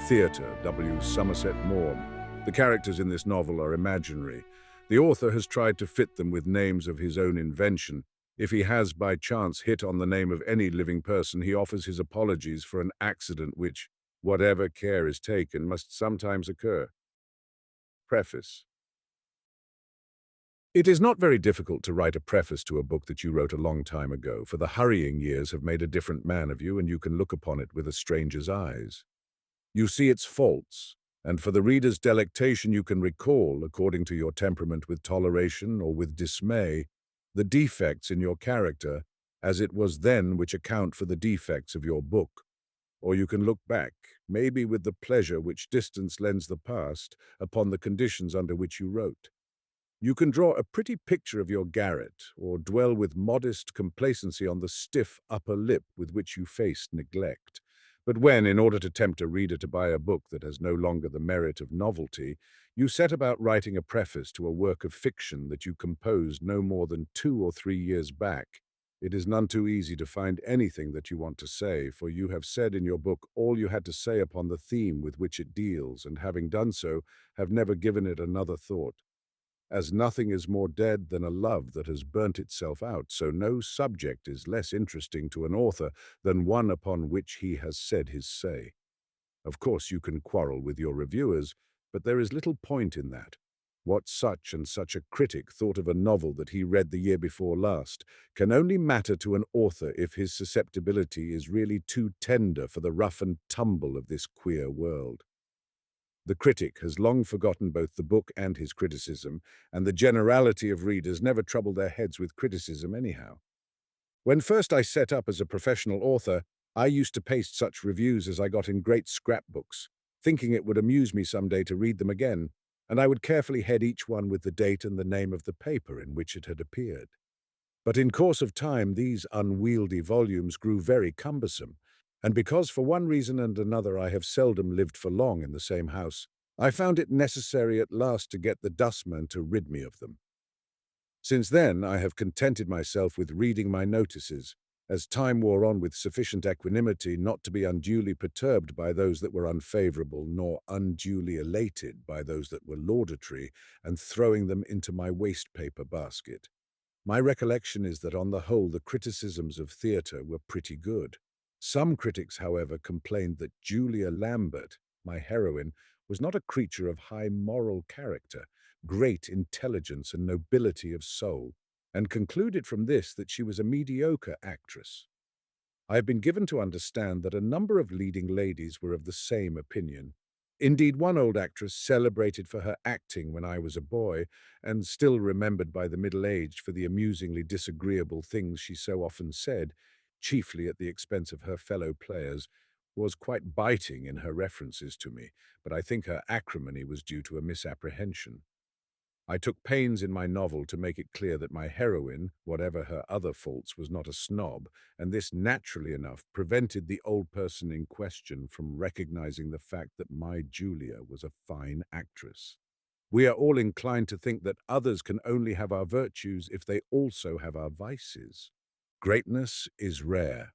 Theatre, W. Somerset Maugham. The characters in this novel are imaginary. The author has tried to fit them with names of his own invention. If he has by chance hit on the name of any living person, he offers his apologies for an accident which, whatever care is taken, must sometimes occur. Preface. It is not very difficult to write a preface to a book that you wrote a long time ago, for the hurrying years have made a different man of you, and you can look upon it with a stranger's eyes. You see its faults, and for the reader's delectation you can recall, according to your temperament with toleration or with dismay, the defects in your character, as it was then which account for the defects of your book. Or you can look back, maybe with the pleasure which distance lends the past, upon the conditions under which you wrote. You can draw a pretty picture of your garret, or dwell with modest complacency on the stiff upper lip with which you faced neglect. But when, in order to tempt a reader to buy a book that has no longer the merit of novelty, you set about writing a preface to a work of fiction that you composed no more than 2 or 3 years back, it is none too easy to find anything that you want to say, for you have said in your book all you had to say upon the theme with which it deals, and having done so, have never given it another thought. As nothing is more dead than a love that has burnt itself out, so no subject is less interesting to an author than one upon which he has said his say. Of course you can quarrel with your reviewers, but there is little point in that. What such and such a critic thought of a novel that he read the year before last can only matter to an author if his susceptibility is really too tender for the rough and tumble of this queer world. The critic has long forgotten both the book and his criticism, and the generality of readers never trouble their heads with criticism anyhow. When first I set up as a professional author, I used to paste such reviews as I got in great scrapbooks, thinking it would amuse me some day to read them again, and I would carefully head each one with the date and the name of the paper in which it had appeared. But in course of time, these unwieldy volumes grew very cumbersome, and because for one reason and another I have seldom lived for long in the same house, I found it necessary at last to get the dustman to rid me of them. Since then I have contented myself with reading my notices, as time wore on with sufficient equanimity not to be unduly perturbed by those that were unfavourable, nor unduly elated by those that were laudatory, and throwing them into my waste-paper basket. My recollection is that on the whole the criticisms of theatre were pretty good. Some critics, however, complained that Julia Lambert, my heroine, was not a creature of high moral character, great intelligence and nobility of soul, and concluded from this that she was a mediocre actress. I have been given to understand that a number of leading ladies were of the same opinion. Indeed, one old actress, celebrated for her acting when I was a boy, and still remembered by the middle-aged for the amusingly disagreeable things she so often said, chiefly at the expense of her fellow players, was quite biting in her references to me, but I think her acrimony was due to a misapprehension. I took pains in my novel to make it clear that my heroine, whatever her other faults, was not a snob, and this, naturally enough, prevented the old person in question from recognizing the fact that my Julia was a fine actress. We are all inclined to think that others can only have our virtues if they also have our vices. Greatness is rare.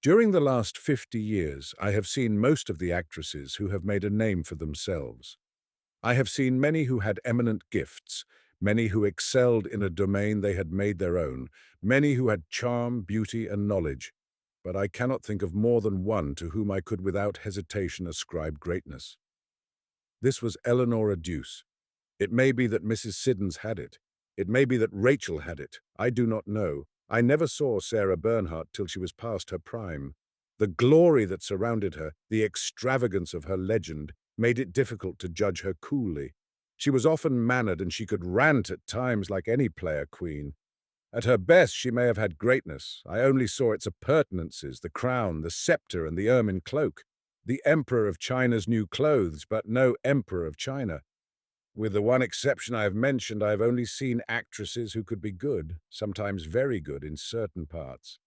During the last 50 years, I have seen most of the actresses who have made a name for themselves. I have seen many who had eminent gifts, many who excelled in a domain they had made their own, many who had charm, beauty, and knowledge, but I cannot think of more than one to whom I could without hesitation ascribe greatness. This was Eleanora Duse. It may be that Mrs. Siddons had it. It may be that Rachel had it. I do not know. I never saw Sarah Bernhardt till she was past her prime. The glory that surrounded her, the extravagance of her legend, made it difficult to judge her coolly. She was often mannered, and she could rant at times like any player queen. At her best she may have had greatness. I only saw its appurtenances, the crown, the sceptre, and the ermine cloak. The Emperor of China's new clothes, but no Emperor of China. With the one exception I have mentioned, I have only seen actresses who could be good, sometimes very good, in certain parts.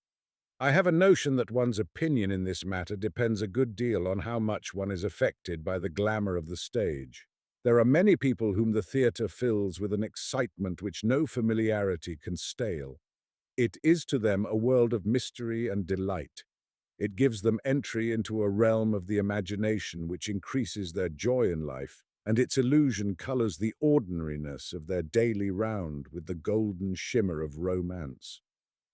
I have a notion that one's opinion in this matter depends a good deal on how much one is affected by the glamour of the stage. There are many people whom the theatre fills with an excitement which no familiarity can stale. It is to them a world of mystery and delight. It gives them entry into a realm of the imagination which increases their joy in life, and its illusion colors the ordinariness of their daily round with the golden shimmer of romance.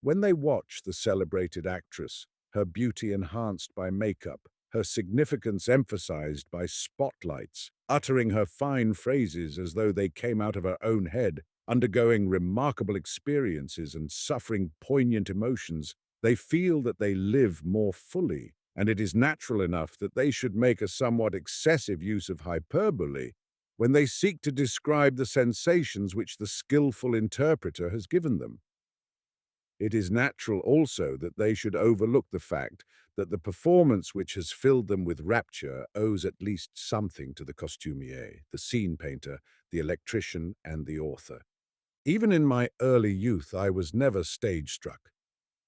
When they watch the celebrated actress, her beauty enhanced by makeup, her significance emphasized by spotlights, uttering her fine phrases as though they came out of her own head, undergoing remarkable experiences and suffering poignant emotions, they feel that they live more fully, and it is natural enough that they should make a somewhat excessive use of hyperbole when they seek to describe the sensations which the skillful interpreter has given them. It is natural also that they should overlook the fact that the performance which has filled them with rapture owes at least something to the costumier, the scene painter, the electrician, and the author. Even in my early youth, I was never stage-struck.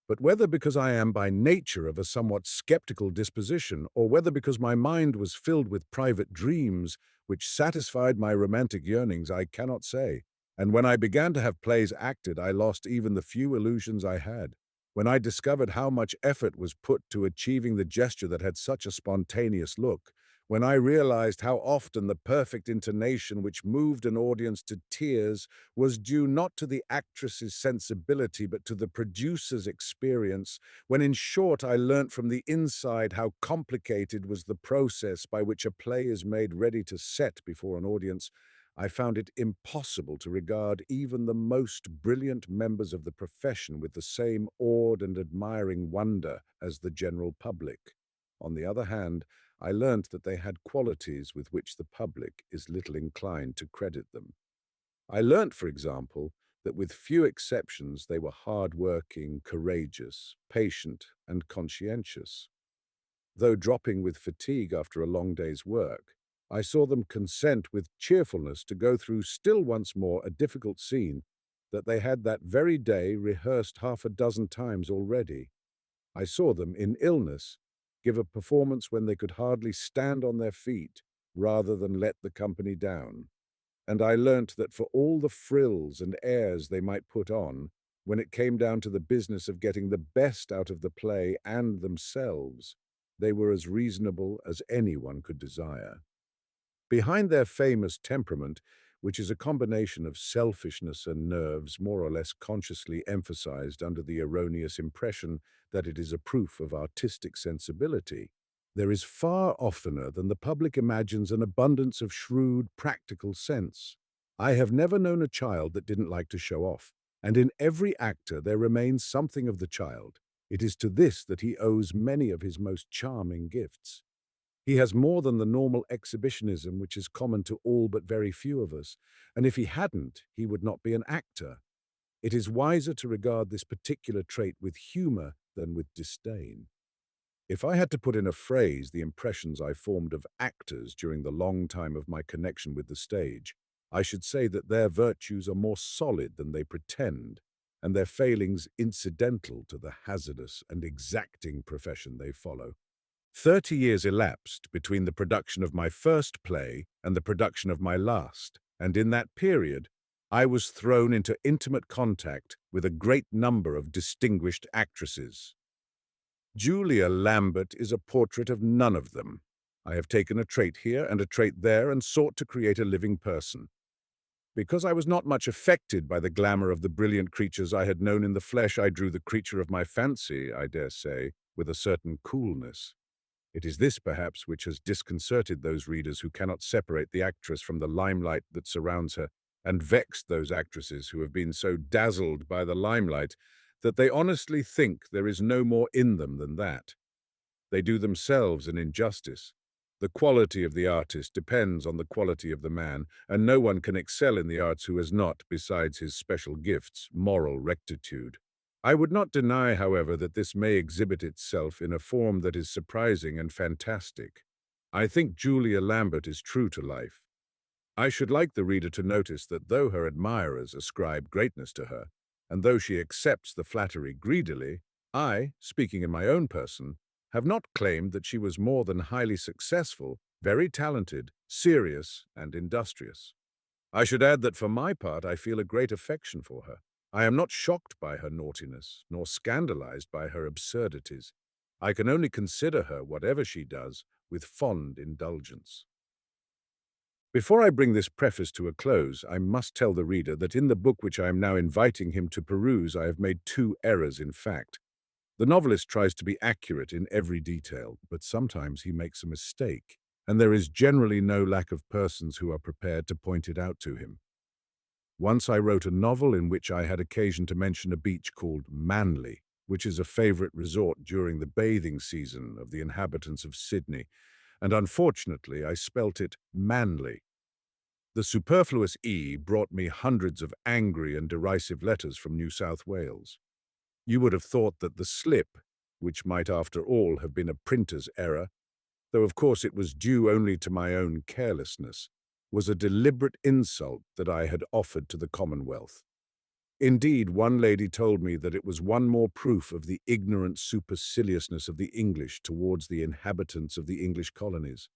But whether because I am by nature of a somewhat skeptical disposition, or whether because my mind was filled with private dreams which satisfied my romantic yearnings, I cannot say. And when I began to have plays acted, I lost even the few illusions I had. When I discovered how much effort was put to achieving the gesture that had such a spontaneous look, when I realized how often the perfect intonation which moved an audience to tears was due not to the actress's sensibility but to the producer's experience, when in short I learnt from the inside how complicated was the process by which a play is made ready to set before an audience, I found it impossible to regard even the most brilliant members of the profession with the same awed and admiring wonder as the general public. On the other hand, I learnt that they had qualities with which the public is little inclined to credit them. I learnt, for example, that with few exceptions they were hard-working, courageous, patient, and conscientious. Though dropping with fatigue after a long day's work, I saw them consent with cheerfulness to go through still once more a difficult scene that they had that very day rehearsed half a dozen times already. I saw them, in illness, give a performance when they could hardly stand on their feet, rather than let the company down. And I learnt that for all the frills and airs they might put on, when it came down to the business of getting the best out of the play and themselves, they were as reasonable as anyone could desire. Behind their famous temperament, which is a combination of selfishness and nerves more or less consciously emphasized under the erroneous impression that it is a proof of artistic sensibility, there is far oftener than the public imagines an abundance of shrewd, practical sense. I have never known a child that didn't like to show off, and in every actor there remains something of the child. It is to this that he owes many of his most charming gifts. He has more than the normal exhibitionism which is common to all but very few of us, and if he hadn't, he would not be an actor. It is wiser to regard this particular trait with humor than with disdain. If I had to put in a phrase the impressions I formed of actors during the long time of my connection with the stage, I should say that their virtues are more solid than they pretend, and their failings incidental to the hazardous and exacting profession they follow. 30 years elapsed between the production of my first play and the production of my last, and in that period I was thrown into intimate contact with a great number of distinguished actresses. Julia Lambert is a portrait of none of them. I have taken a trait here and a trait there and sought to create a living person. Because I was not much affected by the glamour of the brilliant creatures I had known in the flesh, I drew the creature of my fancy, I dare say, with a certain coolness. It is this, perhaps, which has disconcerted those readers who cannot separate the actress from the limelight that surrounds her, and vexed those actresses who have been so dazzled by the limelight that they honestly think there is no more in them than that. They do themselves an injustice. The quality of the artist depends on the quality of the man, and no one can excel in the arts who has not, besides his special gifts, moral rectitude. I would not deny, however, that this may exhibit itself in a form that is surprising and fantastic. I think Julia Lambert is true to life. I should like the reader to notice that though her admirers ascribe greatness to her, and though she accepts the flattery greedily, I, speaking in my own person, have not claimed that she was more than highly successful, very talented, serious, and industrious. I should add that for my part I feel a great affection for her. I am not shocked by her naughtiness, nor scandalized by her absurdities. I can only consider her, whatever she does, with fond indulgence. Before I bring this preface to a close, I must tell the reader that in the book which I am now inviting him to peruse, I have made two errors in fact. The novelist tries to be accurate in every detail, but sometimes he makes a mistake, and there is generally no lack of persons who are prepared to point it out to him. Once I wrote a novel in which I had occasion to mention a beach called Manly, which is a favourite resort during the bathing season of the inhabitants of Sydney, and unfortunately I spelt it Manly. The superfluous E brought me hundreds of angry and derisive letters from New South Wales. You would have thought that the slip, which might after all have been a printer's error, though of course it was due only to my own carelessness, was a deliberate insult that I had offered to the Commonwealth. Indeed, one lady told me that it was one more proof of the ignorant superciliousness of the English towards the inhabitants of the English colonies,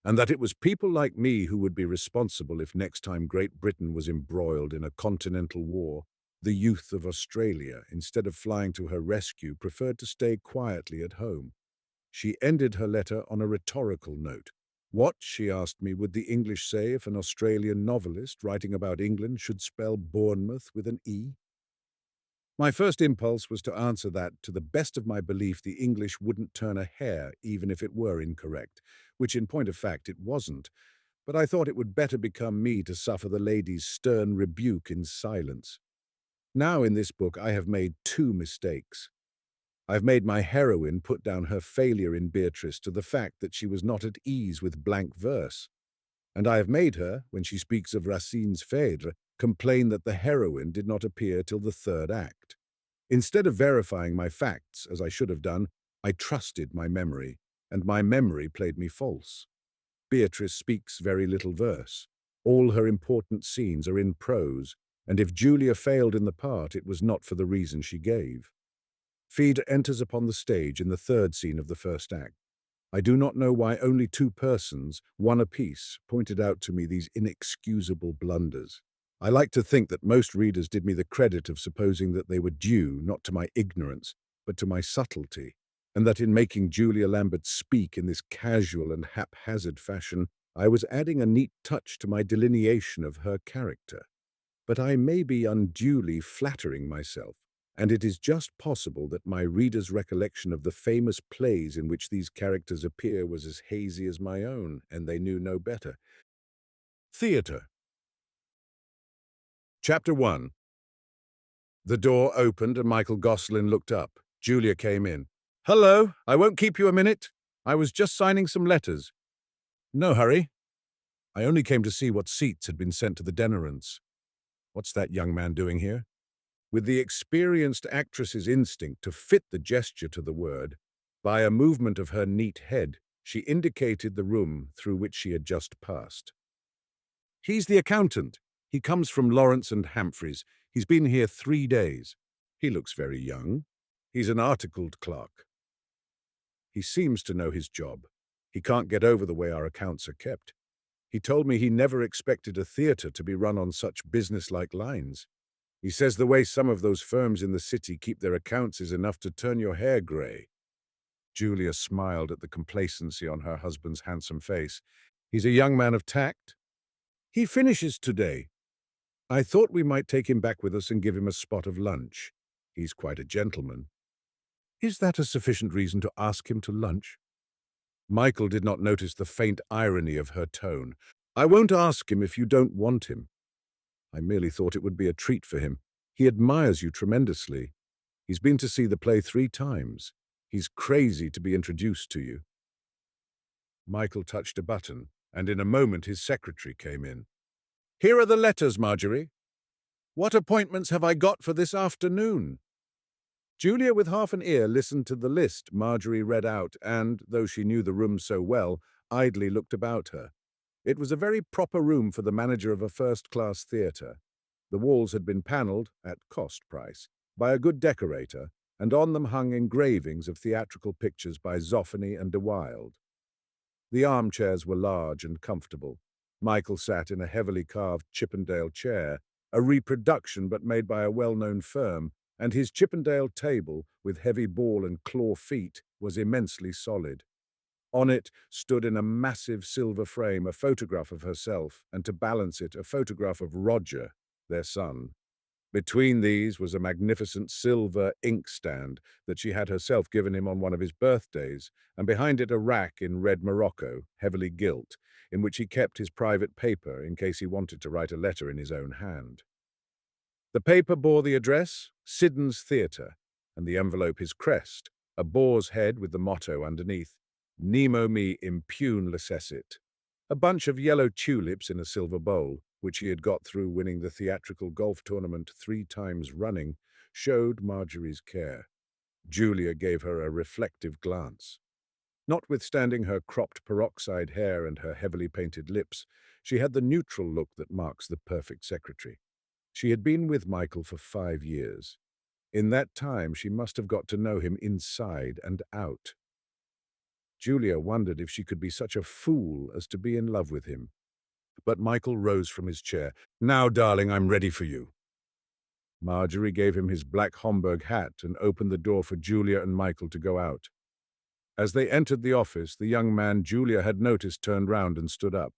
and that it was people like me who would be responsible if next time Great Britain was embroiled in a continental war. The youth of Australia, instead of flying to her rescue, preferred to stay quietly at home. She ended her letter on a rhetorical note. What, she asked me, would the English say if an Australian novelist writing about England should spell Bournemouth with an E? My first impulse was to answer that, to the best of my belief, the English wouldn't turn a hair even if it were incorrect, which in point of fact it wasn't, but I thought it would better become me to suffer the lady's stern rebuke in silence. Now in this book I have made two mistakes. I've made my heroine put down her failure in Beatrice to the fact that she was not at ease with blank verse, and I have made her, when she speaks of Racine's Phèdre, complain that the heroine did not appear till the third act. Instead of verifying my facts, as I should have done, I trusted my memory, and my memory played me false. Beatrice speaks very little verse. All her important scenes are in prose, and if Julia failed in the part, it was not for the reason she gave. Phèdre enters upon the stage in the third scene of the first act. I do not know why only two persons, one apiece, pointed out to me these inexcusable blunders. I like to think that most readers did me the credit of supposing that they were due not to my ignorance, but to my subtlety, and that in making Julia Lambert speak in this casual and haphazard fashion, I was adding a neat touch to my delineation of her character. But I may be unduly flattering myself, and it is just possible that my reader's recollection of the famous plays in which these characters appear was as hazy as my own, and they knew no better. Theatre. Chapter 1. The door opened and Michael Gosselin looked up. Julia came in. "Hello, I won't keep you a minute. I was just signing some letters." "No hurry. I only came to see what seats had been sent to the Denerants. What's that young man doing here?" With the experienced actress's instinct to fit the gesture to the word, by a movement of her neat head, she indicated the room through which she had just passed. "He's the accountant. He comes from Lawrence and Humphreys. He's been here 3 days. He looks very young. He's an articled clerk. He seems to know his job. He can't get over the way our accounts are kept. He told me he never expected a theatre to be run on such business-like lines. He says the way some of those firms in the city keep their accounts is enough to turn your hair grey." Julia smiled at the complacency on her husband's handsome face. "He's a young man of tact. He finishes today. I thought we might take him back with us and give him a spot of lunch. He's quite a gentleman." "Is that a sufficient reason to ask him to lunch?" Michael did not notice the faint irony of her tone. "I won't ask him if you don't want him. I merely thought it would be a treat for him. He admires you tremendously. He's been to see the play 3 times. He's crazy to be introduced to you." Michael touched a button, and in a moment his secretary came in. "Here are the letters, Marjorie. What appointments have I got for this afternoon?" Julia, with half an ear, listened to the list Marjorie read out and, though she knew the room so well, idly looked about her. It was a very proper room for the manager of a first-class theatre. The walls had been panelled, at cost price, by a good decorator, and on them hung engravings of theatrical pictures by Zoffany and de Wilde. The armchairs were large and comfortable. Michael sat in a heavily carved Chippendale chair, a reproduction but made by a well-known firm, and his Chippendale table, with heavy ball and claw feet, was immensely solid. On it stood in a massive silver frame a photograph of herself, and to balance it, a photograph of Roger, their son. Between these was a magnificent silver inkstand that she had herself given him on one of his birthdays, and behind it a rack in red morocco, heavily gilt, in which he kept his private paper in case he wanted to write a letter in his own hand. The paper bore the address, Siddons Theatre, and the envelope his crest, a boar's head with the motto underneath, Nemo me impune lacessit. A bunch of yellow tulips in a silver bowl, which he had got through winning the theatrical golf tournament 3 times running, showed Marjorie's care. Julia gave her a reflective glance. Notwithstanding her cropped peroxide hair and her heavily painted lips, she had the neutral look that marks the perfect secretary. She had been with Michael for 5 years. In that time, she must have got to know him inside and out. Julia wondered if she could be such a fool as to be in love with him. But Michael rose from his chair. "Now, darling, I'm ready for you." Marjorie gave him his black Homburg hat and opened the door for Julia and Michael to go out. As they entered the office, the young man Julia had noticed turned round and stood up.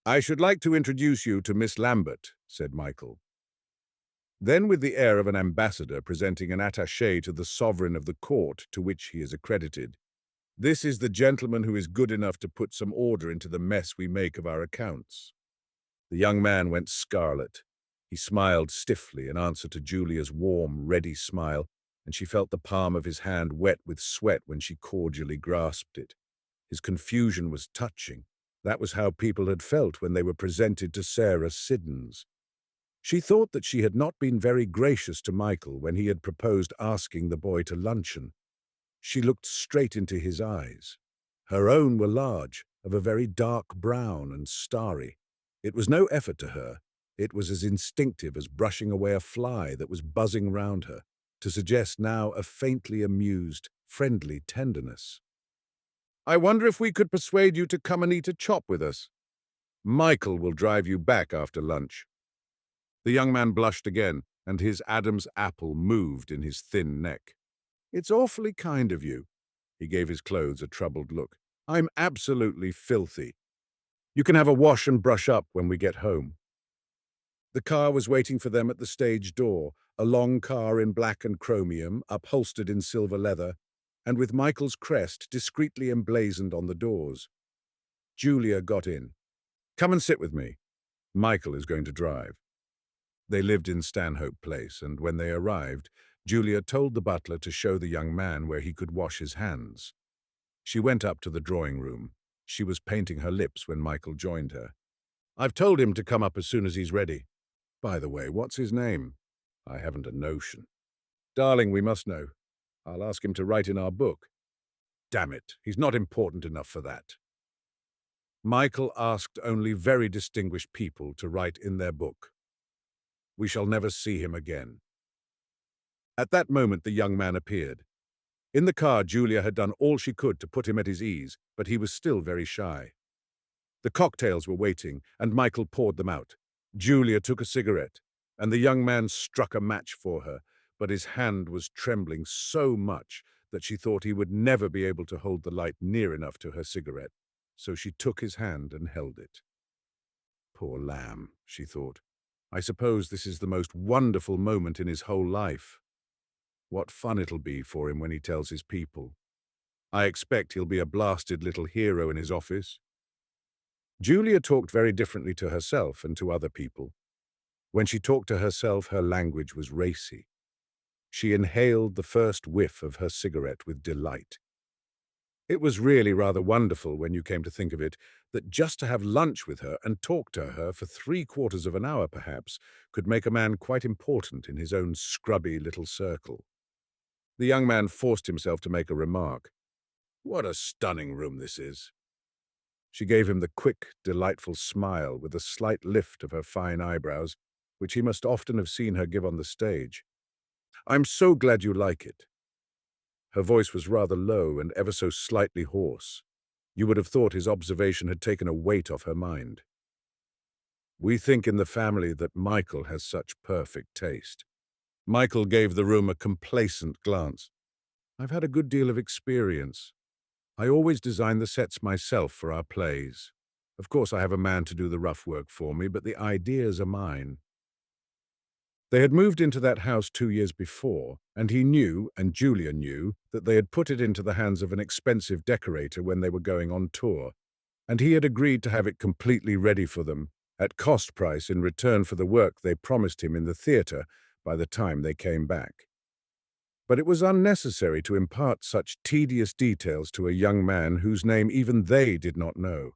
"I should like to introduce you to Miss Lambert," said Michael. Then, with the air of an ambassador presenting an attaché to the sovereign of the court to which he is accredited, "This is the gentleman who is good enough to put some order into the mess we make of our accounts." The young man went scarlet. He smiled stiffly in answer to Julia's warm, ready smile, and she felt the palm of his hand wet with sweat when she cordially grasped it. His confusion was touching. That was how people had felt when they were presented to Sarah Siddons. She thought that she had not been very gracious to Michael when he had proposed asking the boy to luncheon. She looked straight into his eyes. Her own were large, of a very dark brown and starry. It was no effort to her. It was as instinctive as brushing away a fly that was buzzing round her, to suggest now a faintly amused, friendly tenderness. "I wonder if we could persuade you to come and eat a chop with us. Michael will drive you back after lunch." The young man blushed again, and his Adam's apple moved in his thin neck. "It's awfully kind of you." He gave his clothes a troubled look. "I'm absolutely filthy. You can have a wash and brush up when we get home." The car was waiting for them at the stage door, a long car in black and chromium, upholstered in silver leather, and with Michael's crest discreetly emblazoned on the doors. Julia got in. "Come and sit with me. Michael is going to drive." They lived in Stanhope Place, and when they arrived, Julia told the butler to show the young man where he could wash his hands. She went up to the drawing room. She was painting her lips when Michael joined her. "I've told him to come up as soon as he's ready. By the way, what's his name?" "I haven't a notion." "Darling, we must know. I'll ask him to write in our book." "Damn it, he's not important enough for that." Michael asked only very distinguished people to write in their book. "We shall never see him again." At that moment the young man appeared. In the car, Julia had done all she could to put him at his ease, but he was still very shy. The cocktails were waiting, and Michael poured them out. Julia took a cigarette, and the young man struck a match for her, but his hand was trembling so much that she thought he would never be able to hold the light near enough to her cigarette, so she took his hand and held it. "Poor lamb," she thought. "I suppose this is the most wonderful moment in his whole life. What fun it'll be for him when he tells his people. I expect he'll be a blasted little hero in his office." Julia talked very differently to herself and to other people. When she talked to herself, her language was racy. She inhaled the first whiff of her cigarette with delight. It was really rather wonderful, when you came to think of it, that just to have lunch with her and talk to her for 3/4 of an hour perhaps could make a man quite important in his own scrubby little circle. The young man forced himself to make a remark. "What a stunning room this is." She gave him the quick, delightful smile with a slight lift of her fine eyebrows, which he must often have seen her give on the stage. "I'm so glad you like it." Her voice was rather low and ever so slightly hoarse. You would have thought his observation had taken a weight off her mind. "We think in the family that Michael has such perfect taste." Michael gave the room a complacent glance. I've had a good deal of experience. I always design the sets myself for our plays. Of course, I have a man to do the rough work for me, but the ideas are mine. They had moved into that house 2 years before, and he knew, and Julia knew, that they had put it into the hands of an expensive decorator when they were going on tour, and he had agreed to have it completely ready for them, at cost price in return for the work they promised him in the theatre by the time they came back. But it was unnecessary to impart such tedious details to a young man whose name even they did not know.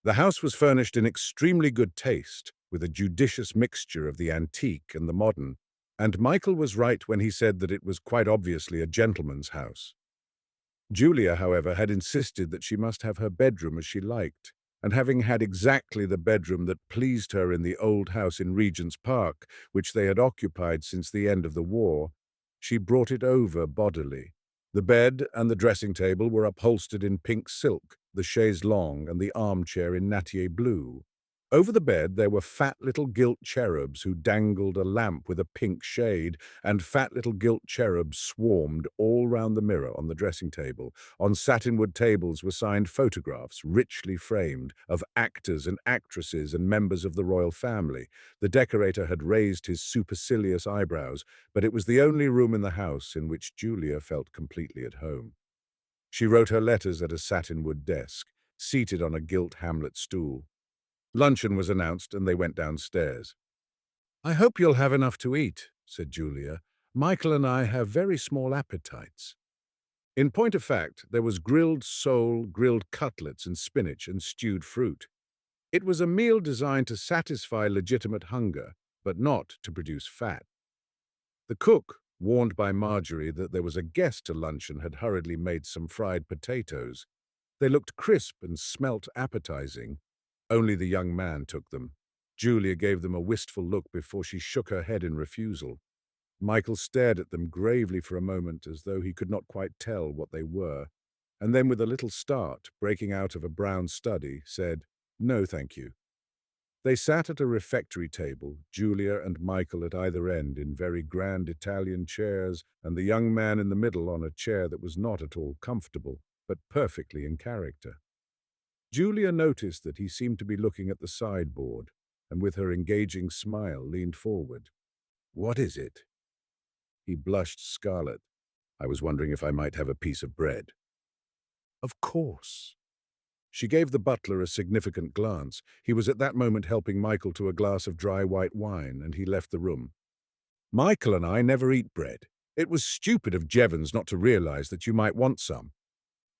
The house was furnished in extremely good taste, with a judicious mixture of the antique and the modern, and Michael was right when he said that it was quite obviously a gentleman's house. Julia, however, had insisted that she must have her bedroom as she liked, and having had exactly the bedroom that pleased her in the old house in Regent's Park, which they had occupied since the end of the war, she brought it over bodily. The bed and the dressing table were upholstered in pink silk, the chaise longue and the armchair in Nattier blue. Over the bed there were fat little gilt cherubs who dangled a lamp with a pink shade, and fat little gilt cherubs swarmed all round the mirror on the dressing table. On satinwood tables were signed photographs, richly framed, of actors and actresses and members of the royal family. The decorator had raised his supercilious eyebrows, but it was the only room in the house in which Julia felt completely at home. She wrote her letters at a satinwood desk, seated on a gilt Hamlet stool. Luncheon was announced, and they went downstairs. "I hope you'll have enough to eat," said Julia. "Michael and I have very small appetites." In point of fact, there was grilled sole, grilled cutlets and spinach and stewed fruit. It was a meal designed to satisfy legitimate hunger, but not to produce fat. The cook, warned by Marjorie that there was a guest to luncheon, had hurriedly made some fried potatoes. They looked crisp and smelt appetizing. Only the young man took them. Julia gave them a wistful look before she shook her head in refusal. Michael stared at them gravely for a moment as though he could not quite tell what they were, and then with a little start, breaking out of a brown study, said, "No, thank you." They sat at a refectory table, Julia and Michael at either end in very grand Italian chairs, and the young man in the middle on a chair that was not at all comfortable, but perfectly in character. Julia noticed that he seemed to be looking at the sideboard, and with her engaging smile leaned forward. "What is it?" He blushed scarlet. "I was wondering if I might have a piece of bread." "Of course." She gave the butler a significant glance. He was at that moment helping Michael to a glass of dry white wine, and he left the room. "Michael and I never eat bread. It was stupid of Jevons not to realize that you might want some."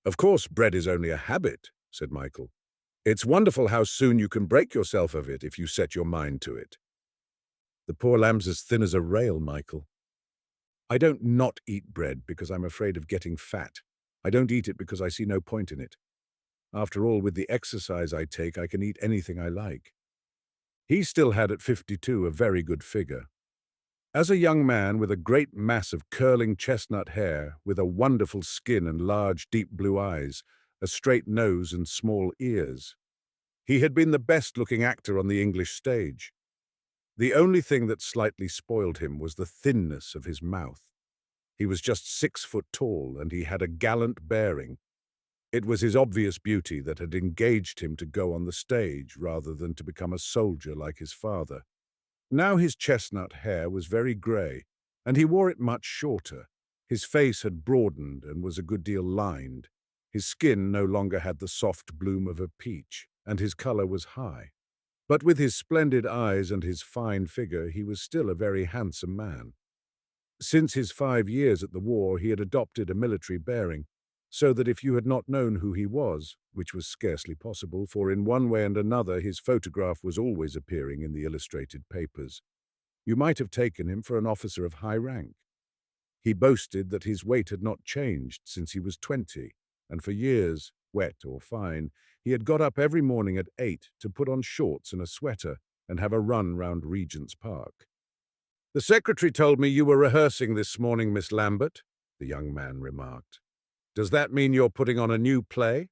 "Of course, bread is only a habit," said Michael. "It's wonderful how soon you can break yourself of it if you set your mind to it." "The poor lamb's as thin as a rail, Michael." "I don't not eat bread because I'm afraid of getting fat. I don't eat it because I see no point in it. After all, with the exercise I take, I can eat anything I like." He still had at 52 a very good figure. As a young man with a great mass of curling chestnut hair, with a wonderful skin and large deep blue eyes, a straight nose and small ears, he had been the best-looking actor on the English stage. The only thing that slightly spoiled him was the thinness of his mouth. He was just 6 foot tall, and he had a gallant bearing. It was his obvious beauty that had engaged him to go on the stage rather than to become a soldier like his father. Now his chestnut hair was very grey, and he wore it much shorter. His face had broadened and was a good deal lined. His skin no longer had the soft bloom of a peach, and his colour was high. But with his splendid eyes and his fine figure, he was still a very handsome man. Since his 5 years at the war, he had adopted a military bearing, so that if you had not known who he was, which was scarcely possible, for in one way and another his photograph was always appearing in the illustrated papers, you might have taken him for an officer of high rank. He boasted that his weight had not changed since he was 20, and for years, wet or fine, he had got up every morning at 8 to put on shorts and a sweater and have a run round Regent's Park. "The secretary told me you were rehearsing this morning, Miss Lambert," the young man remarked. "Does that mean you're putting on a new play?"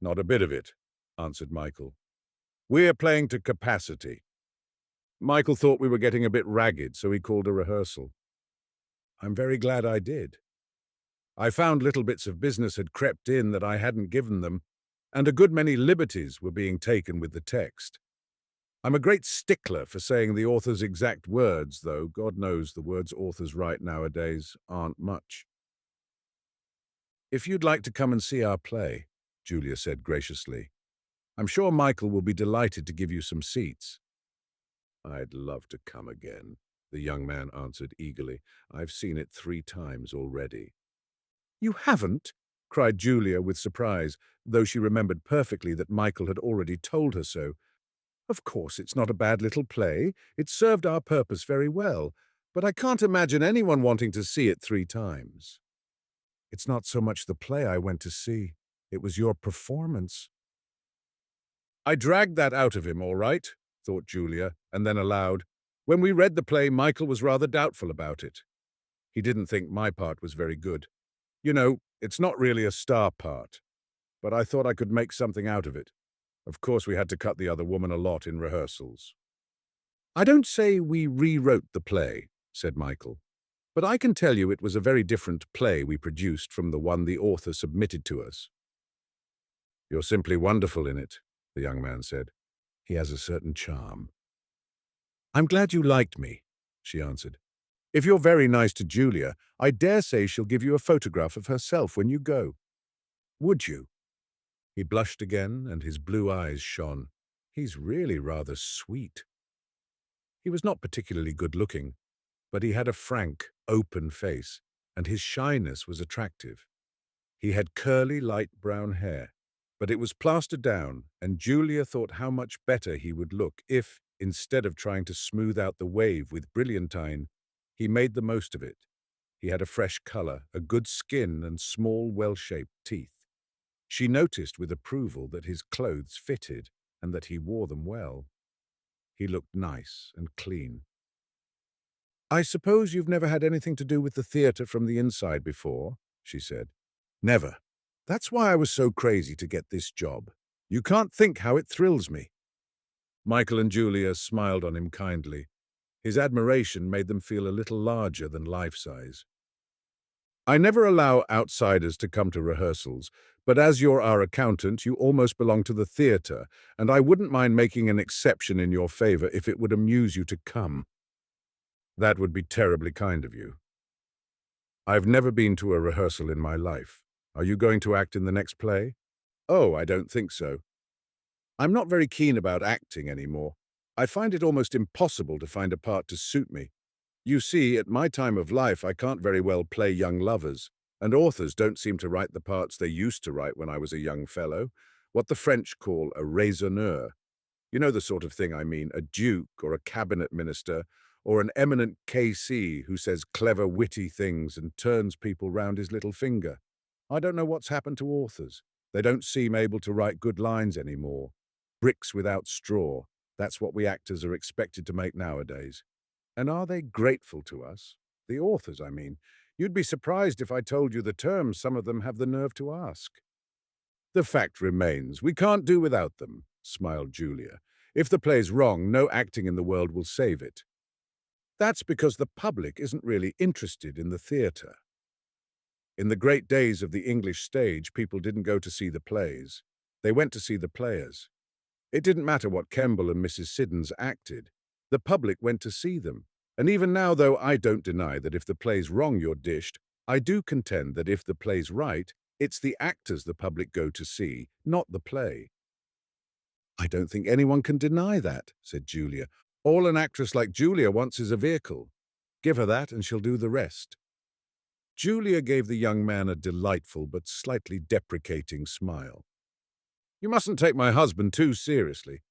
"Not a bit of it," answered Michael. "We're playing to capacity." Michael thought we were getting a bit ragged, so he called a rehearsal. "I'm very glad I did." I found little bits of business had crept in that I hadn't given them, and a good many liberties were being taken with the text. I'm a great stickler for saying the author's exact words, though God knows the words authors write nowadays aren't much. If you'd like to come and see our play, Julia said graciously, I'm sure Michael will be delighted to give you some seats. I'd love to come again, the young man answered eagerly. I've seen it 3 times already. You haven't? Cried Julia with surprise, though she remembered perfectly that Michael had already told her so. Of course, it's not a bad little play. It served our purpose very well, but I can't imagine anyone wanting to see it 3 times. It's not so much the play I went to see. It was your performance. I dragged that out of him, all right, thought Julia, and then aloud, when we read the play, Michael was rather doubtful about it. He didn't think my part was very good. You know, it's not really a star part, but I thought I could make something out of it. Of course, we had to cut the other woman a lot in rehearsals. I don't say we rewrote the play, said Michael, but I can tell you it was a very different play we produced from the one the author submitted to us. You're simply wonderful in it, the young man said. He has a certain charm. I'm glad you liked me, she answered. If you're very nice to Julia, I dare say she'll give you a photograph of herself when you go. Would you? He blushed again, and his blue eyes shone. He's really rather sweet. He was not particularly good-looking, but he had a frank, open face, and his shyness was attractive. He had curly, light brown hair, but it was plastered down, and Julia thought how much better he would look if, instead of trying to smooth out the wave with brilliantine, he made the most of it. He had a fresh color, a good skin, and small, well-shaped teeth. She noticed with approval that his clothes fitted and that he wore them well. He looked nice and clean. I suppose you've never had anything to do with the theatre from the inside before, she said. Never. That's why I was so crazy to get this job. You can't think how it thrills me. Michael and Julia smiled on him kindly. His admiration made them feel a little larger than life-size. I never allow outsiders to come to rehearsals, but as you're our accountant, you almost belong to the theatre, and I wouldn't mind making an exception in your favor if it would amuse you to come. That would be terribly kind of you. I've never been to a rehearsal in my life. Are you going to act in the next play? Oh, I don't think so. I'm not very keen about acting anymore. I find it almost impossible to find a part to suit me. You see, at my time of life, I can't very well play young lovers, and authors don't seem to write the parts they used to write when I was a young fellow, what the French call a raisonneur. You know the sort of thing I mean, a duke or a cabinet minister, or an eminent K.C. who says clever, witty things and turns people round his little finger. I don't know what's happened to authors. They don't seem able to write good lines anymore. Bricks without straw. That's what we actors are expected to make nowadays. And are they grateful to us? The authors, I mean. You'd be surprised if I told you the terms some of them have the nerve to ask. The fact remains, we can't do without them, smiled Julia. If the play's wrong, no acting in the world will save it. That's because the public isn't really interested in the theatre. In the great days of the English stage, people didn't go to see the plays. They went to see the players. It didn't matter what Kemble and Mrs. Siddons acted. The public went to see them. And even now, though I don't deny that if the play's wrong you're dished, I do contend that if the play's right, it's the actors the public go to see, not the play. I don't think anyone can deny that, said Julia. All an actress like Julia wants is a vehicle. Give her that and she'll do the rest. Julia gave the young man a delightful but slightly deprecating smile. You mustn't take my husband too seriously.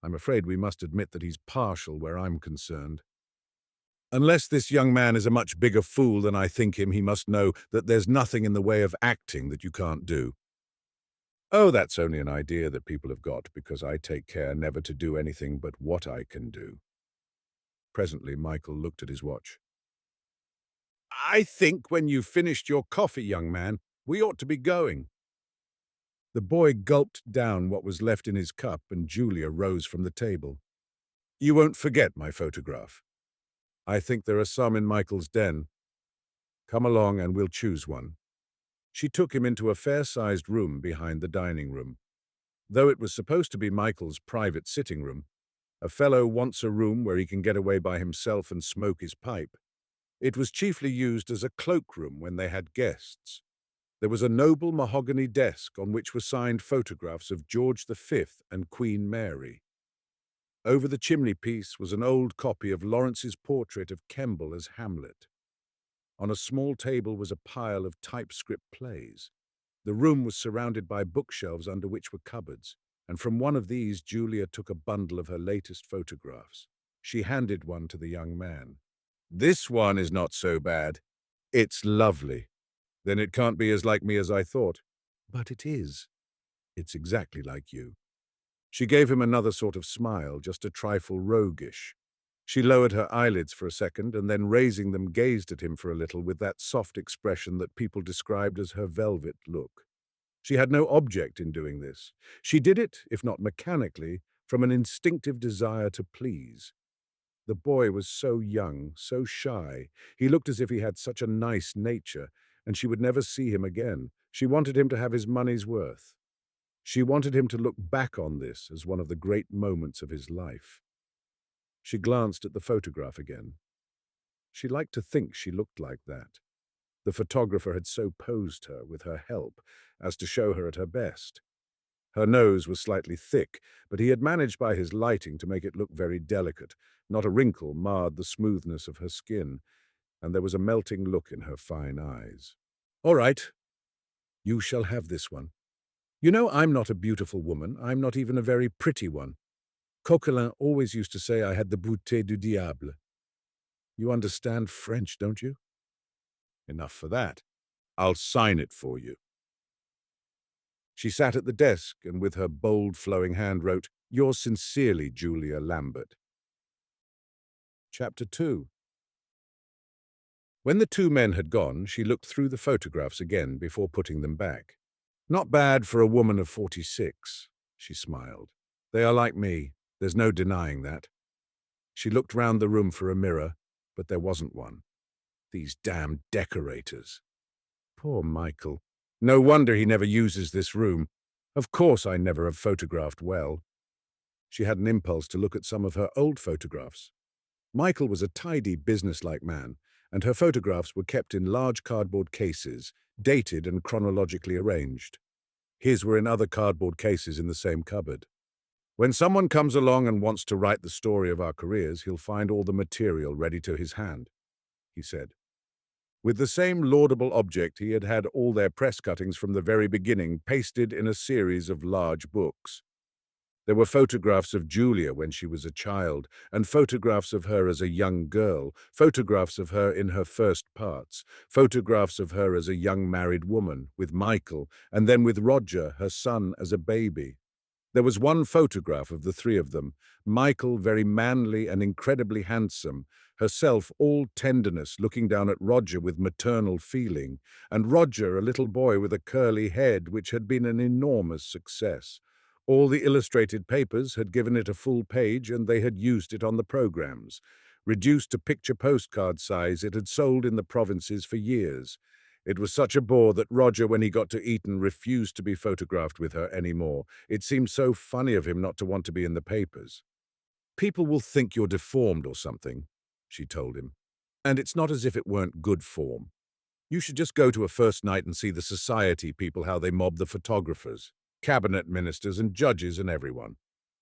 I'm afraid we must admit that he's partial where I'm concerned. Unless this young man is a much bigger fool than I think him, he must know that there's nothing in the way of acting that you can't do. Oh, that's only an idea that people have got because I take care never to do anything but what I can do. Presently, Michael looked at his watch. I think when you've finished your coffee, young man, we ought to be going. The boy gulped down what was left in his cup, and Julia rose from the table. You won't forget my photograph. I think there are some in Michael's den. Come along and we'll choose one. She took him into a fair-sized room behind the dining room. Though it was supposed to be Michael's private sitting room, a fellow wants a room where he can get away by himself and smoke his pipe. It was chiefly used as a cloakroom when they had guests. There was a noble mahogany desk on which were signed photographs of George V and Queen Mary. Over the chimney-piece was an old copy of Lawrence's portrait of Kemble as Hamlet. On a small table was a pile of typescript plays. The room was surrounded by bookshelves under which were cupboards, and from one of these Julia took a bundle of her latest photographs. She handed one to the young man. "This one is not so bad. It's lovely. Then it can't be as like me as I thought." "But it is. It's exactly like you." She gave him another sort of smile, just a trifle roguish. She lowered her eyelids for a second and then, raising them, gazed at him for a little with that soft expression that people described as her velvet look. She had no object in doing this. She did it, if not mechanically, from an instinctive desire to please. The boy was so young, so shy. He looked as if he had such a nice nature, and she would never see him again. She wanted him to have his money's worth. She wanted him to look back on this as one of the great moments of his life. She glanced at the photograph again. She liked to think she looked like that. The photographer had so posed her, with her help, as to show her at her best. Her nose was slightly thick, but he had managed by his lighting to make it look very delicate. Not a wrinkle marred the smoothness of her skin, and there was a melting look in her fine eyes. "All right, you shall have this one. You know, I'm not a beautiful woman. I'm not even a very pretty one. Coquelin always used to say I had the beauté du diable. You understand French, don't you?" "Enough for that. I'll sign it for you." She sat at the desk and with her bold, flowing hand wrote, "Yours sincerely, Julia Lambert." Chapter 2. When the two men had gone, she looked through the photographs again before putting them back. "Not bad for a woman of 46, she smiled. "They are like me. There's no denying that." She looked round the room for a mirror, but there wasn't one. These damned decorators. Poor Michael. No wonder he never uses this room. Of course I never have photographed well. She had an impulse to look at some of her old photographs. Michael was a tidy, businesslike man, and her photographs were kept in large cardboard cases, dated and chronologically arranged. His were in other cardboard cases in the same cupboard. "When someone comes along and wants to write the story of our careers, he'll find all the material ready to his hand," he said. With the same laudable object, he had had all their press cuttings from the very beginning pasted in a series of large books. There were photographs of Julia when she was a child, and photographs of her as a young girl, photographs of her in her first parts, photographs of her as a young married woman, with Michael, and then with Roger, her son, as a baby. There was one photograph of the three of them, Michael very manly and incredibly handsome, herself all tenderness looking down at Roger with maternal feeling, and Roger a little boy with a curly head which had been an enormous success. All the illustrated papers had given it a full page and they had used it on the programs. Reduced to picture postcard size, it had sold in the provinces for years. It was such a bore that Roger, when he got to Eton, refused to be photographed with her anymore. It seemed so funny of him not to want to be in the papers. "People will think you're deformed or something," she told him. "And it's not as if it weren't good form. You should just go to a first night and see the society people, how they mob the photographers, cabinet ministers and judges and everyone.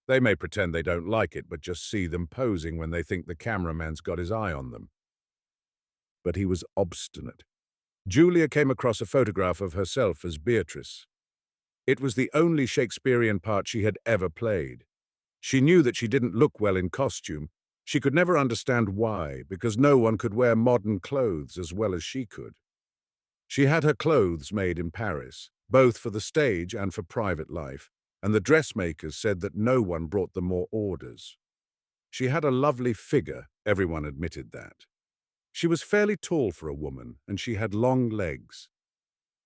They may pretend they don't like it, but just see them posing when they think the cameraman's got his eye on them." But he was obstinate. Julia came across a photograph of herself as Beatrice. It was the only Shakespearean part she had ever played. She knew that she didn't look well in costume. She could never understand why, because no one could wear modern clothes as well as she could. She had her clothes made in Paris, both for the stage and for private life, and the dressmakers said that no one brought them more orders. She had a lovely figure, everyone admitted that. She was fairly tall for a woman, and she had long legs.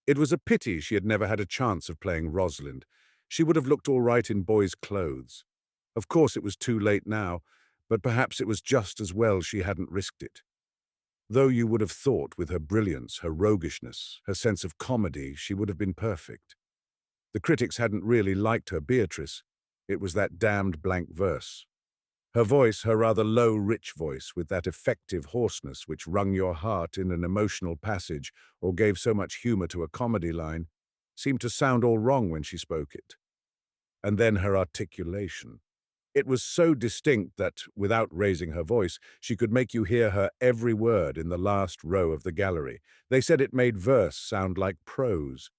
It was a pity she had never had a chance of playing Rosalind. She would have looked all right in boys' clothes. Of course it was too late now, but perhaps it was just as well she hadn't risked it. Though you would have thought with her brilliance, her roguishness, her sense of comedy, she would have been perfect. The critics hadn't really liked her Beatrice. It was that damned blank verse. Her voice, her rather low, rich voice, with that effective hoarseness which wrung your heart in an emotional passage or gave so much humor to a comedy line, seemed to sound all wrong when she spoke it. And then her articulation. It was so distinct that, without raising her voice, she could make you hear her every word in the last row of the gallery. They said it made verse sound like prose.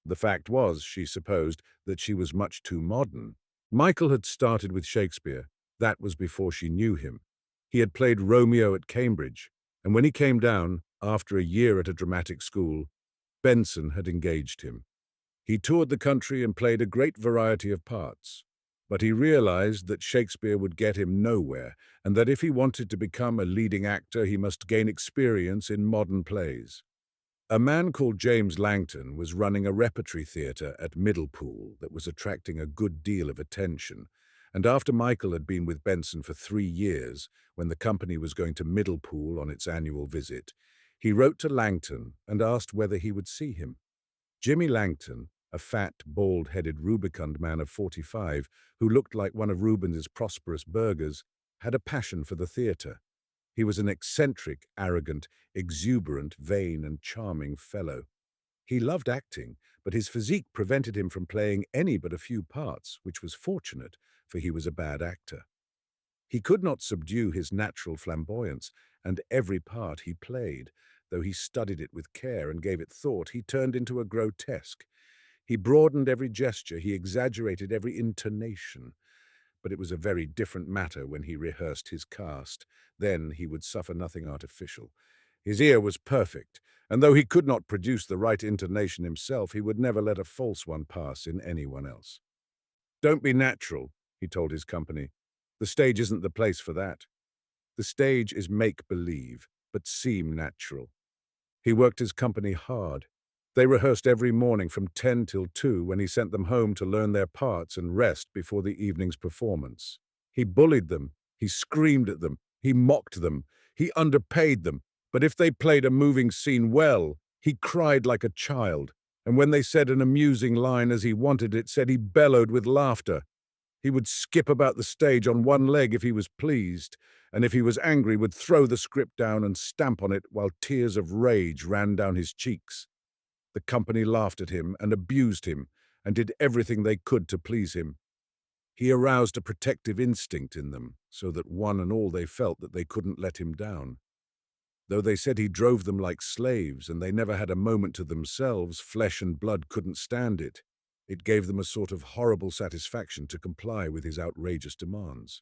The fact was, she supposed, that she was much too modern. Michael had started with Shakespeare. That was before she knew him. He had played Romeo at Cambridge, and when he came down, after a year at a dramatic school, Benson had engaged him. He toured the country and played a great variety of parts. But he realized that Shakespeare would get him nowhere, and that if he wanted to become a leading actor, he must gain experience in modern plays. A man called James Langton was running a repertory theatre at Middlepool that was attracting a good deal of attention, and after Michael had been with Benson for 3 years, when the company was going to Middlepool on its annual visit, he wrote to Langton and asked whether he would see him. Jimmy Langton, a fat, bald-headed, rubicund man of 45 who looked like one of Rubens's prosperous burghers, had a passion for the theatre. He was an eccentric, arrogant, exuberant, vain, and charming fellow. He loved acting, but his physique prevented him from playing any but a few parts, which was fortunate, for he was a bad actor. He could not subdue his natural flamboyance, and every part he played, though he studied it with care and gave it thought, he turned into a grotesque. He broadened every gesture, he exaggerated every intonation. But it was a very different matter when he rehearsed his cast. Then he would suffer nothing artificial. His ear was perfect, and though he could not produce the right intonation himself, he would never let a false one pass in anyone else. "Don't be natural," he told his company. "The stage isn't the place for that. The stage is make-believe, but seem natural." He worked his company hard. They rehearsed every morning from 10 till 2 when he sent them home to learn their parts and rest before the evening's performance. He bullied them, he screamed at them, he mocked them, he underpaid them, but if they played a moving scene well, he cried like a child, and when they said an amusing line as he wanted it said, he bellowed with laughter. He would skip about the stage on one leg if he was pleased, and if he was angry would throw the script down and stamp on it while tears of rage ran down his cheeks. The company laughed at him and abused him and did everything they could to please him. He aroused a protective instinct in them, so that one and all they felt that they couldn't let him down. Though they said he drove them like slaves and they never had a moment to themselves, flesh and blood couldn't stand it. It gave them a sort of horrible satisfaction to comply with his outrageous demands.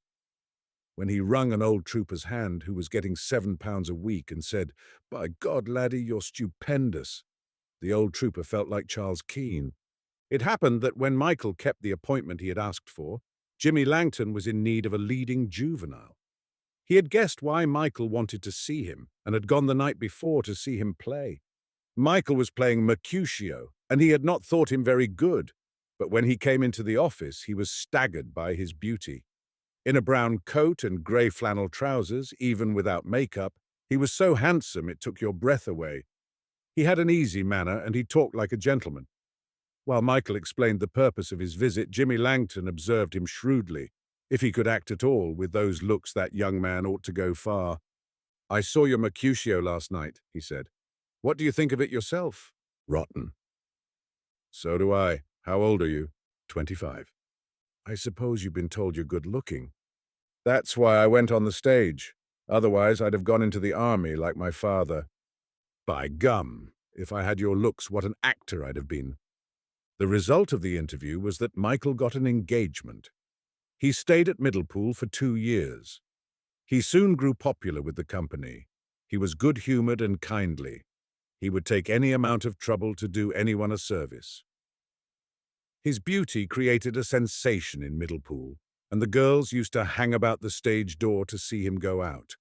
When he wrung an old trooper's hand who was getting £7 a week and said, "By God, laddie, you're stupendous," the old trooper felt like Charles Keene. It happened that when Michael kept the appointment he had asked for, Jimmy Langton was in need of a leading juvenile. He had guessed why Michael wanted to see him and had gone the night before to see him play. Michael was playing Mercutio, and he had not thought him very good, but when he came into the office, he was staggered by his beauty. In a brown coat and grey flannel trousers, even without makeup, he was so handsome it took your breath away. He had an easy manner, and he talked like a gentleman. While Michael explained the purpose of his visit, Jimmy Langton observed him shrewdly. If he could act at all, with those looks that young man ought to go far. "I saw your Mercutio last night," he said. "What do you think of it yourself?" "Rotten." "So do I. How old are you?" 25. "I suppose you've been told you're good-looking." "That's why I went on the stage. Otherwise, I'd have gone into the army like my father." "By gum, if I had your looks, what an actor I'd have been." The result of the interview was that Michael got an engagement. He stayed at Middlepool for 2 years. He soon grew popular with the company. He was good-humored and kindly. He would take any amount of trouble to do anyone a service. His beauty created a sensation in Middlepool, and the girls used to hang about the stage door to see him go out.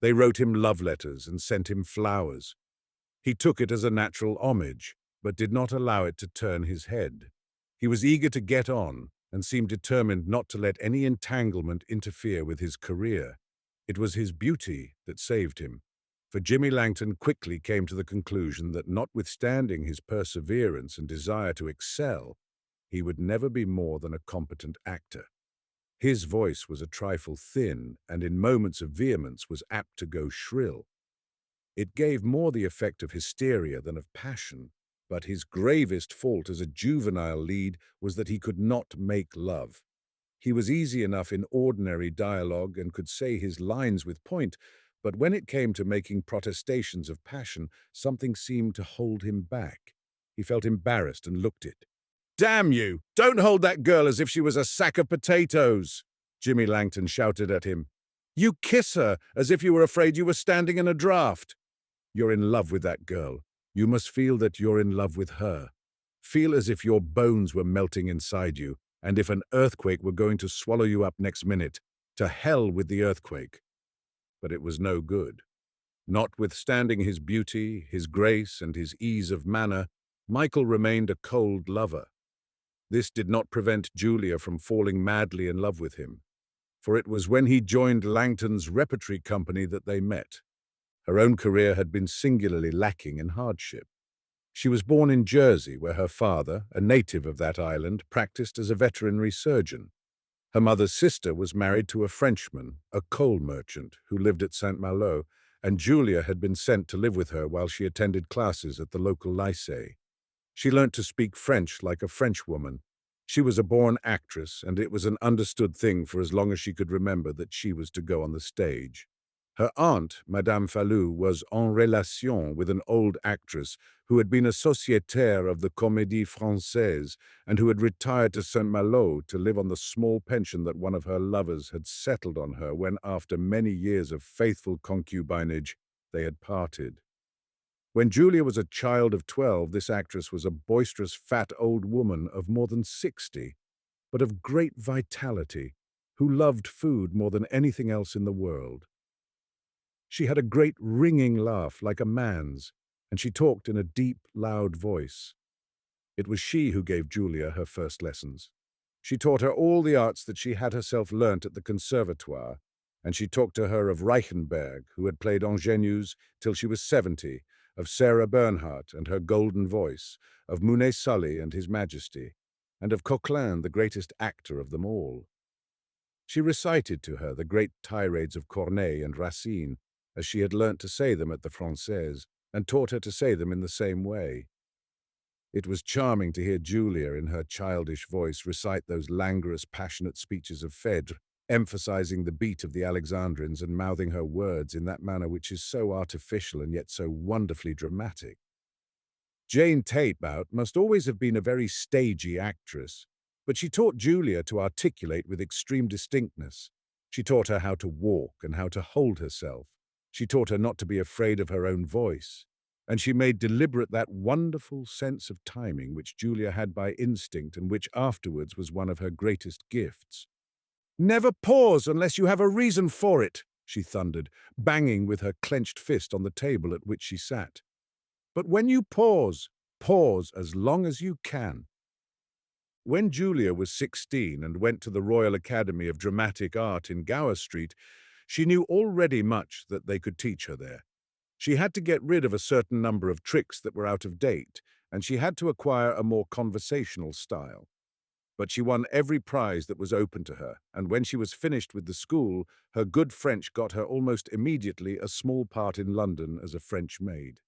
They wrote him love letters and sent him flowers. He took it as a natural homage, but did not allow it to turn his head. He was eager to get on and seemed determined not to let any entanglement interfere with his career. It was his beauty that saved him. For Jimmy Langton quickly came to the conclusion that notwithstanding his perseverance and desire to excel, he would never be more than a competent actor. His voice was a trifle thin, and in moments of vehemence was apt to go shrill. It gave more the effect of hysteria than of passion, but his gravest fault as a juvenile lead was that he could not make love. He was easy enough in ordinary dialogue and could say his lines with point, but when it came to making protestations of passion, something seemed to hold him back. He felt embarrassed and looked it. "Damn you! Don't hold that girl as if she was a sack of potatoes!" Jimmy Langton shouted at him. "You kiss her as if you were afraid you were standing in a draft. You're in love with that girl. You must feel that you're in love with her. Feel as if your bones were melting inside you, and if an earthquake were going to swallow you up next minute. To hell with the earthquake." But it was no good. Notwithstanding his beauty, his grace, and his ease of manner, Michael remained a cold lover. This did not prevent Julia from falling madly in love with him, for it was when he joined Langton's repertory company that they met. Her own career had been singularly lacking in hardship. She was born in Jersey, where her father, a native of that island, practiced as a veterinary surgeon. Her mother's sister was married to a Frenchman, a coal merchant, who lived at Saint Malo, and Julia had been sent to live with her while she attended classes at the local lycée. She learnt to speak French like a Frenchwoman. She was a born actress, and it was an understood thing for as long as she could remember that she was to go on the stage. Her aunt, Madame Fallu, was en relation with an old actress who had been a sociétaire of the Comédie Française and who had retired to Saint-Malo to live on the small pension that one of her lovers had settled on her when, after many years of faithful concubinage, they had parted. When Julia was a child of 12, this actress was a boisterous, fat old woman of more than 60, but of great vitality, who loved food more than anything else in the world. She had a great ringing laugh like a man's, and she talked in a deep, loud voice. It was she who gave Julia her first lessons. She taught her all the arts that she had herself learnt at the conservatoire, and she talked to her of Reichenberg, who had played ingenues till she was 70, of Sarah Bernhardt and her golden voice, of Mounet Sully and his majesty, and of Coquelin, the greatest actor of them all. She recited to her the great tirades of Corneille and Racine, as she had learnt to say them at the Française, and taught her to say them in the same way. It was charming to hear Julia in her childish voice recite those languorous, passionate speeches of Phèdre, emphasizing the beat of the Alexandrines and mouthing her words in that manner which is so artificial and yet so wonderfully dramatic. Jane Taitbout must always have been a very stagey actress, but she taught Julia to articulate with extreme distinctness. She taught her how to walk and how to hold herself. She taught her not to be afraid of her own voice, and she made deliberate that wonderful sense of timing which Julia had by instinct and which afterwards was one of her greatest gifts. "Never pause unless you have a reason for it," she thundered, banging with her clenched fist on the table at which she sat. "But when you pause, pause as long as you can." When Julia was 16 and went to the Royal Academy of Dramatic Art in Gower Street, she knew already much that they could teach her there. She had to get rid of a certain number of tricks that were out of date, and she had to acquire a more conversational style. But she won every prize that was open to her, and when she was finished with the school, her good French got her almost immediately a small part in London as a French maid.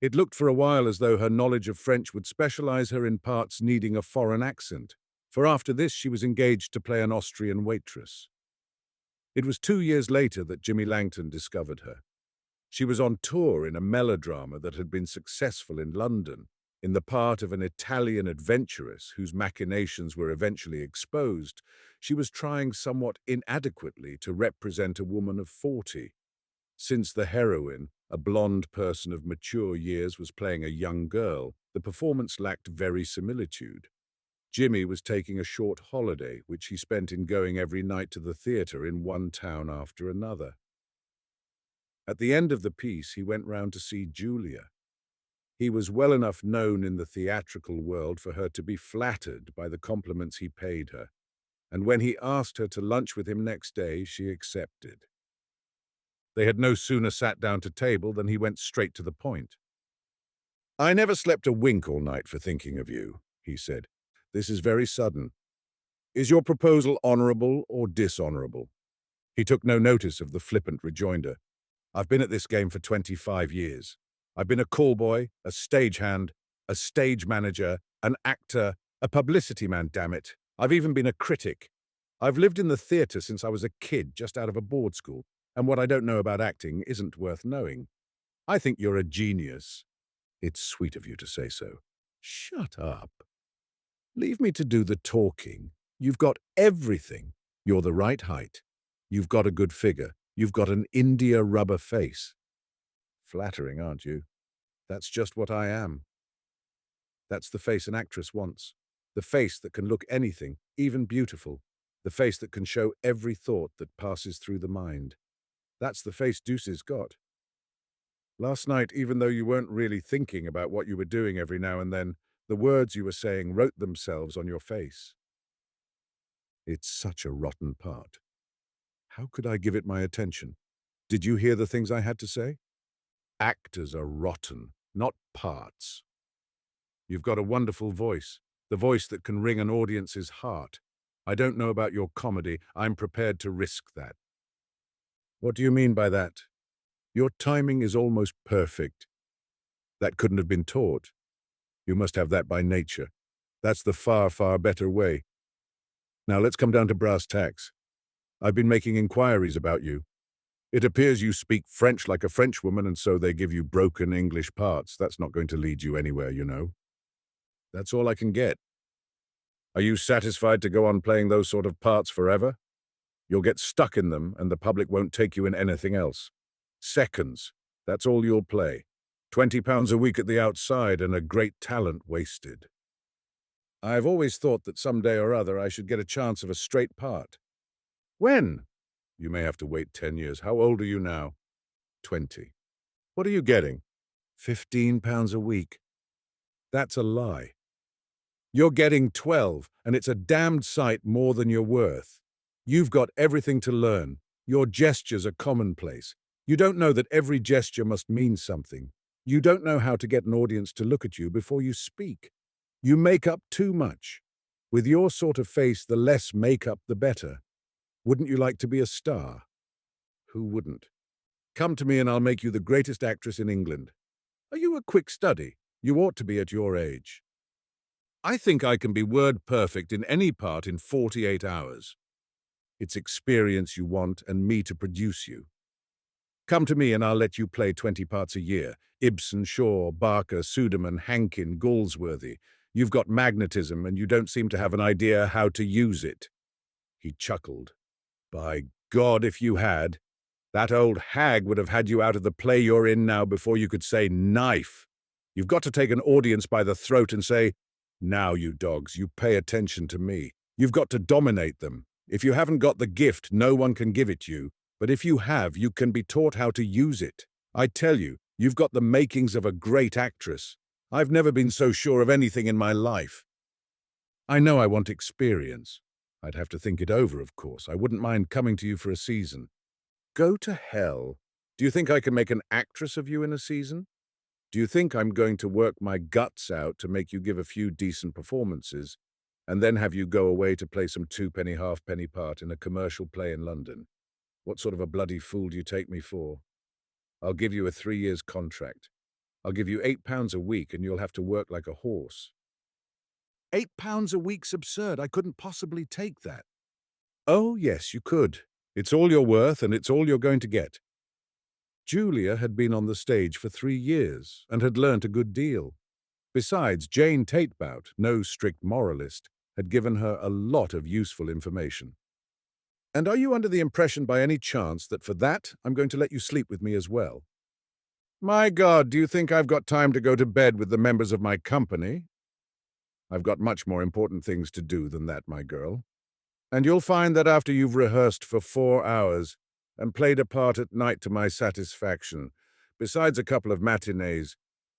It looked for a while as though her knowledge of French would specialize her in parts needing a foreign accent, for after this she was engaged to play an Austrian waitress. It was 2 years later that Jimmy Langton discovered her. She was on tour in a melodrama that had been successful in London, in the part of an Italian adventuress whose machinations were eventually exposed. She was trying somewhat inadequately to represent a woman of 40. Since the heroine, a blonde person of mature years, was playing a young girl, the performance lacked verisimilitude. Jimmy was taking a short holiday, which he spent in going every night to the theatre in one town after another. At the end of the piece, he went round to see Julia. He was well enough known in the theatrical world for her to be flattered by the compliments he paid her, and when he asked her to lunch with him next day, she accepted. They had no sooner sat down to table than he went straight to the point. "I never slept a wink all night for thinking of you," he said. "This is very sudden. Is your proposal honorable or dishonorable?" He took no notice of the flippant rejoinder. "I've been at this game for 25 years. I've been a callboy, a stagehand, a stage manager, an actor, a publicity man, damn it. I've even been a critic. I've lived in the theatre since I was a kid, just out of a board school, and what I don't know about acting isn't worth knowing. I think you're a genius." "It's sweet of you to say so." "Shut up. Leave me to do the talking. You've got everything. You're the right height. You've got a good figure. You've got an India rubber face." "Flattering, aren't you? That's just what I am. That's the face an actress wants. The face that can look anything, even beautiful. The face that can show every thought that passes through the mind. That's the face Deuce's got. Last night, even though you weren't really thinking about what you were doing every now and then, the words you were saying wrote themselves on your face. It's such a rotten part. How could I give it my attention? Did you hear the things I had to say? Actors are rotten, not parts. You've got a wonderful voice, the voice that can wring an audience's heart. I don't know about your comedy. I'm prepared to risk that." "What do you mean by that?" "Your timing is almost perfect. That couldn't have been taught. You must have that by nature. That's the far, far better way. Now let's come down to brass tacks. I've been making inquiries about you. It appears you speak French like a Frenchwoman, and so they give you broken English parts. That's not going to lead you anywhere, you know. That's all I can get. Are you satisfied to go on playing those sort of parts forever? You'll get stuck in them, and the public won't take you in anything else. Seconds. That's all you'll play. £20 a week at the outside and a great talent wasted. I've always thought that someday or other I should get a chance of a straight part." "When?" "You may have to wait 10 years. How old are you now?" 20. "What are you getting?" £15 a week. That's a lie. You're getting 12, and it's a damned sight more than you're worth. You've got everything to learn. Your gestures are commonplace. You don't know that every gesture must mean something. You don't know how to get an audience to look at you before you speak. You make up too much. With your sort of face, the less makeup, the better. Wouldn't you like to be a star?" "Who wouldn't? Come to me and I'll make you the greatest actress in England. Are you a quick study? You ought to be at your age. I think I can be word perfect in any part in 48 hours. It's experience you want and me to produce you. Come to me and I'll let you play 20 parts a year. Ibsen, Shaw, Barker, Suderman, Hankin, Galsworthy. You've got magnetism and you don't seem to have an idea how to use it." He chuckled. "By God, if you had. That old hag would have had you out of the play you're in now before you could say knife. You've got to take an audience by the throat and say, 'Now, you dogs, you pay attention to me.' You've got to dominate them. If you haven't got the gift, no one can give it you. But if you have, you can be taught how to use it. I tell you, you've got the makings of a great actress. I've never been so sure of anything in my life. I know I want experience. I'd have to think it over, of course. I wouldn't mind coming to you for a season." "Go to hell. Do you think I can make an actress of you in a season? Do you think I'm going to work my guts out to make you give a few decent performances, and then have you go away to play some two-penny, half-penny part in a commercial play in London? What sort of a bloody fool do you take me for? I'll give you a 3 years contract. I'll give you £8 a week and you'll have to work like a horse." £8 a week's absurd. I couldn't possibly take that." "Oh, yes, you could. It's all you're worth and it's all you're going to get." Julia had been on the stage for 3 years and had learnt a good deal. Besides, Jane Tatebout, no strict moralist, had given her a lot of useful information. "And are you under the impression by any chance that for that I'm going to let you sleep with me as well?" "My God, do you think I've got time to go to bed with the members of my company? I've got much more important things to do than that, my girl. And you'll find that after you've rehearsed for 4 hours and played a part at night to my satisfaction, besides a couple of matinees,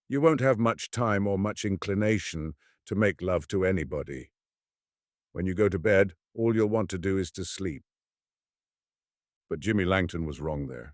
you won't have much time or much inclination to make love to anybody. When you go to bed, all you'll want to do is to sleep." But Jimmy Langton was wrong there.